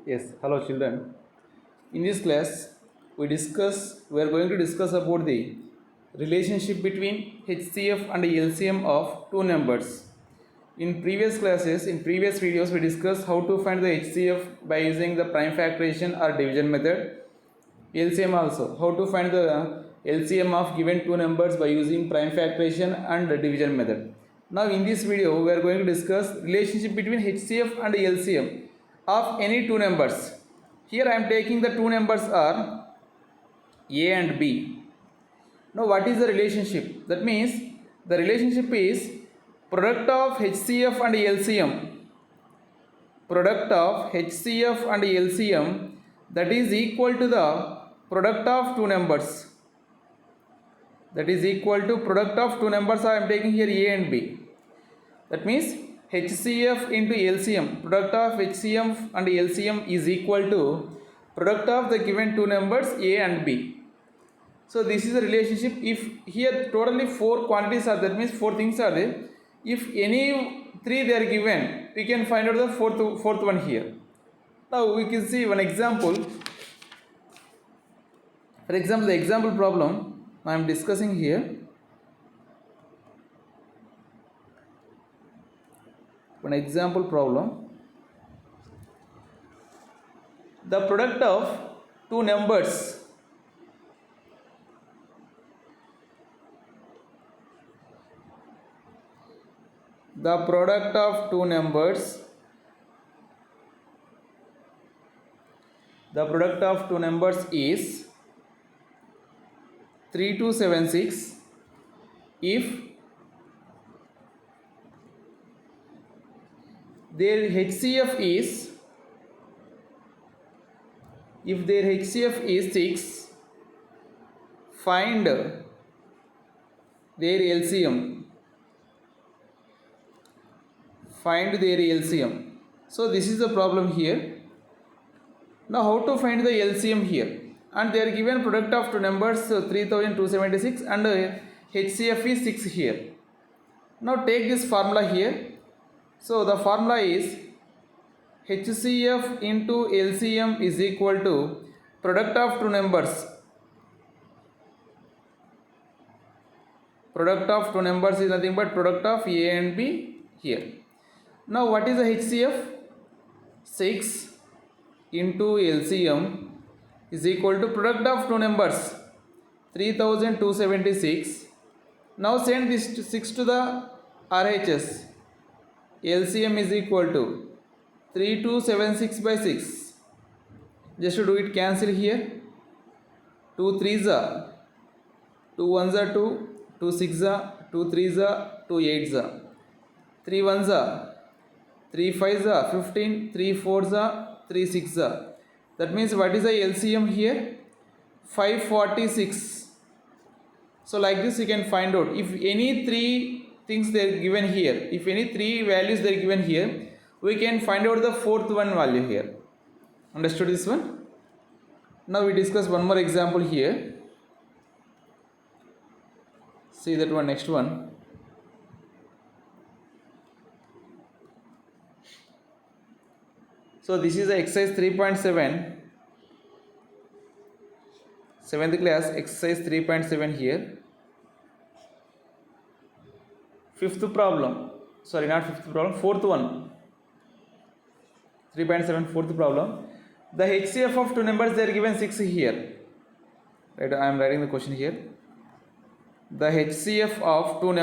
Yes, hello children. In this class, we are going to discuss about the relationship between HCF and LCM of two numbers. In previous classes, in previous videos, we discussed how to find the HCF by using the prime factorization or division method. LCM also, how to find the LCM of given two numbers by using prime factorization and division method. Now in this video, we are going to discuss relationship between HCF and LCM of any two numbers. Here I am taking the two numbers are A and B. Now what is the relationship? That means the relationship is product of HCF and LCM. Product of HCF and LCM, that is equal to the product of two numbers. That is equal to product of two numbers. I am taking here A and B. That means HCF into LCM, product of HCF and LCM is equal to product of the given two numbers A and B. So this is the relationship. If here totally four quantities are, that means four things are there. If any three they are given, we can find out the fourth one here. Now we can see one example. For example, the example problem I am discussing here. One example problem. The product of two numbers the product of two numbers is 3276 if their HCF is 6, find their LCM. So this is the problem here. Now how to find the LCM here? And they are given product of two numbers 3276 and HCF is 6 here. Now take this formula here. So the formula is HCF into LCM is equal to product of two numbers. Product of two numbers is nothing but product of A and B here. Now what is the HCF? 6 into LCM is equal to product of two numbers 3276. Now send this 6 to the RHS. LCM is equal to 3276 by 6. Just to do it, cancel here. 2 3s are 2 1s are 2, 2 6s are 2 3s are 2 8s are 3 1s are 3 5s are 15, 3 4s are 3 6s are. That means what is the LCM here? 546. So like this you can find out if any three things they are given here. If any three values they are given here, we can find out the fourth one value here. Understood this one? Now we discuss one more example here. See that one, next one. So this is the exercise 3.7, 7th class exercise 3.7 here. Fifth problem, sorry not fifth problem, fourth one. 3.7 fourth problem. The HCF of two numbers they are given 6 here. Right, I am writing the question here. The HCF of two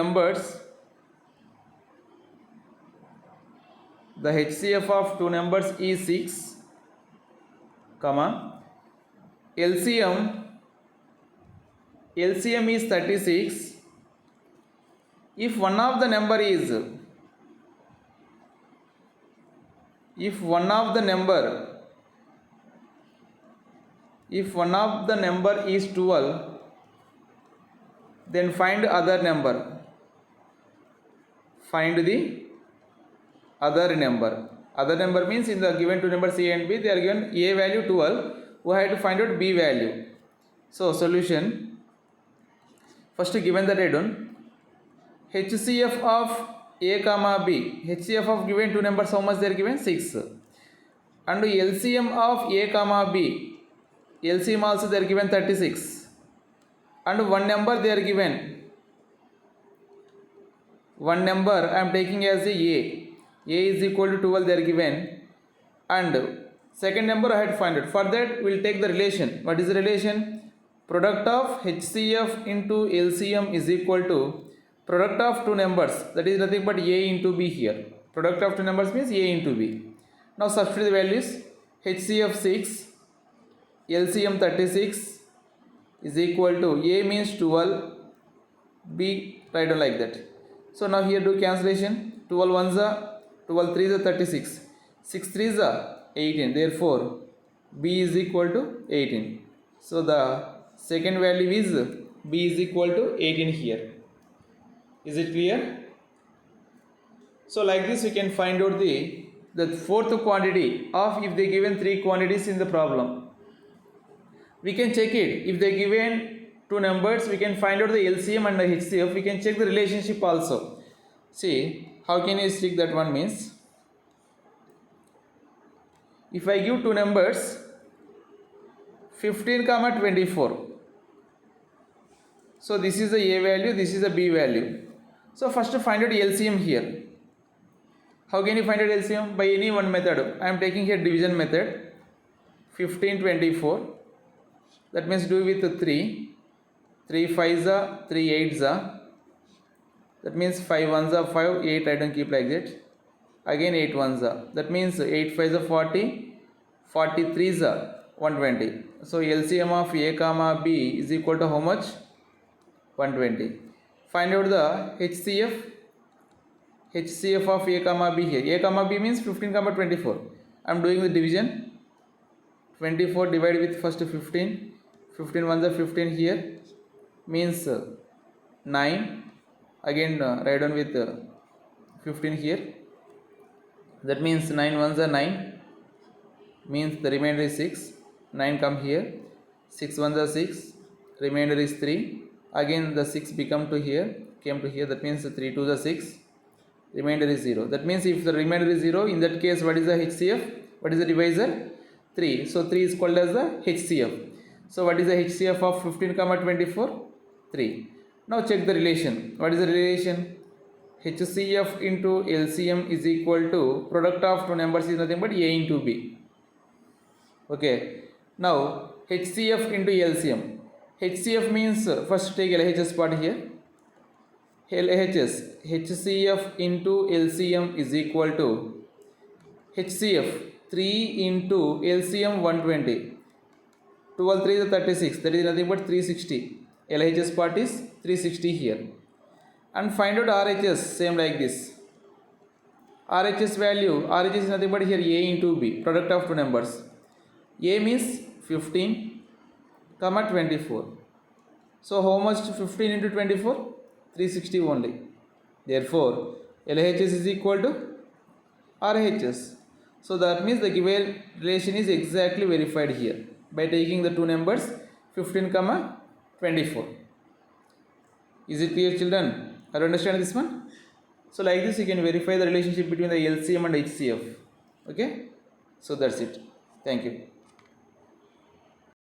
numbers is 6, comma, LCM is 36 if one of the number is 12, then find other number. Other number means in the given two numbers A and B, they are given A value 12. We have to find out B value. So solution. First given that I done. HCF of A comma B. HCF of given two numbers, how much they are given? 6. and LCM of A comma B, LCM also they are given 36, and one number they are given, one number I am taking as A is equal to 12 they are given, and second number I had to find it. For that we will take the relation. What is the relation? Product of HCF into LCM is equal to product of two numbers, that is nothing but A into B here. Product of two numbers means A into B. Now substitute the values. HCF 6, LCM 36 is equal to A means 12, B write down like that. So now here do cancellation. 12 ones are 12 3s are 36, 6 3s are 18. Therefore B is equal to 18. So the second value is B is equal to 18 here. Is it clear? So like this we can find out the fourth quantity of, if they given three quantities in the problem. We can check it. If they given two numbers, we can find out the LCM and the HCF. We can check the relationship also. See, how can you stick that one means? If I give two numbers 15 comma 24. So this is the A value, this is the B value. So first to find out LCM here. How can you find out LCM? By any one method. I am taking here division method. 15 24. That means do with 3. 3 5s are 3 8s are. That means 5 1s are 5, 8 I don't keep like that. Again 8 1s are. That means 8 5s are 40, 43s are 120. So LCM of A comma B is equal to how much? 120. Find out the HCF. HCF of A comma B here. A comma B means 15 comma 24. I am doing the division. 24 divided with first 15. 15 ones are 15 here. Means 9. Again write down with 15 here. That means 9 ones are 9. Means the remainder is 6. 9 come here. 6 ones are 6. Remainder is 3. Again the 6 become to here. Came to here. That means 3 2s are 6. Remainder is 0. That means if the remainder is 0, in that case what is the HCF? What is the divisor? 3. So 3 is called as the HCF. So what is the HCF of 15 comma 24? 3. Now check the relation. What is the relation? HCF into LCM is equal to product of two numbers is nothing but A into B. Okay. Now HCF into LCM. HCF means first take LHS part here. LHS, HCF into LCM is equal to HCF 3 into LCM 120. 12 3 is 36, that is nothing but 360. LHS part is 360 here. And find out RHS, same like this. RHS value, RHS is nothing but here A into B, product of two numbers. A means 15 comma 24. So how much 15 into 24? 360 only. Therefore LHS is equal to RHS. So that means the given relation is exactly verified here by taking the two numbers 15 comma 24. Is it clear, children? Are you understand this one? So like this you can verify the relationship between the LCM and HCF. Okay, so that's it. Thank you.